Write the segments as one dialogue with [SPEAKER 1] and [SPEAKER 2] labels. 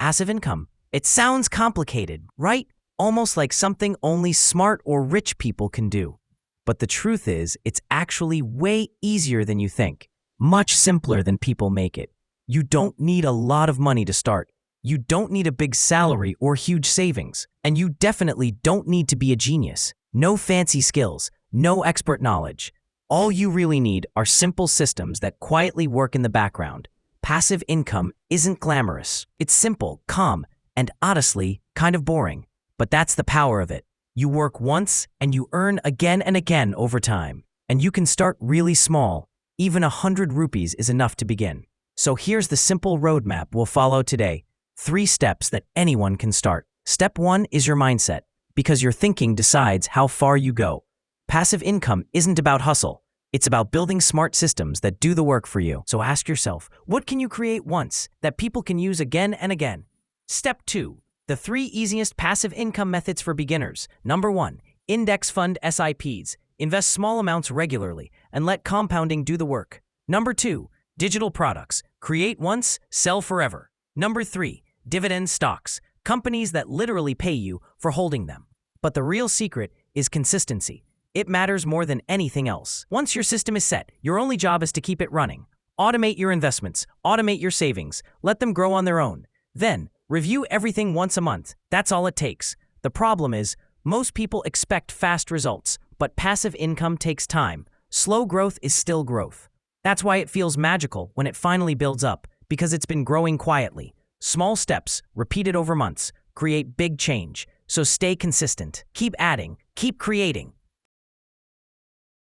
[SPEAKER 1] Passive income. It sounds complicated, right? Almost like something only smart or rich people can do. But the truth is, it's actually way easier than you think. Much simpler than people make it. You don't need a lot of money to start. You don't need a big salary or huge savings. And you definitely don't need to be a genius. No fancy skills, no expert knowledge. All you really need are simple systems that quietly work in the background. Passive income isn't glamorous. It's simple, calm, and honestly, kind of boring. But that's the power of it. You work once and you earn again and again over time. And you can start really small. Even 100 rupees is enough to begin. So here's the simple roadmap we'll follow today. 3 steps that anyone can start. Step 1 is your mindset, because your thinking decides how far you go. Passive income isn't about hustle. It's about building smart systems that do the work for you. So ask yourself, what can you create once that people can use again and again? Step 2, the 3 easiest passive income methods for beginners. Number 1, index fund SIPs. Invest small amounts regularly and let compounding do the work. Number 2, digital products. Create once, sell forever. Number 3, dividend stocks. Companies that literally pay you for holding them. But the real secret is consistency. It matters more than anything else. Once your system is set, your only job is to keep it running. Automate your investments, automate your savings, let them grow on their own. Then, review everything once a month. That's all it takes. The problem is, most people expect fast results, but passive income takes time. Slow growth is still growth. That's why it feels magical when it finally builds up, because it's been growing quietly. Small steps, repeated over months, create big change. So stay consistent. Keep adding, keep creating.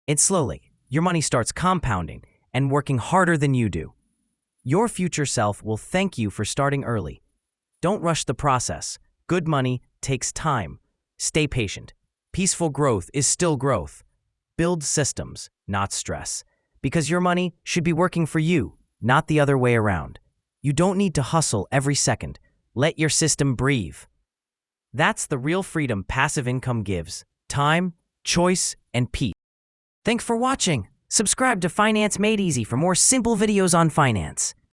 [SPEAKER 1] And slowly, your money starts compounding and working harder than you do. Your future self will thank you for starting early. Don't rush the process. Good money takes time. Stay patient. Peaceful growth is still growth. Build systems, not stress. Because your money should be working for you, not the other way around. You don't need to hustle every second. Let your system breathe. That's the real freedom passive income gives. Time, choice, and peace. Thanks for watching. Subscribe to Finance Made Easy for more simple videos on finance.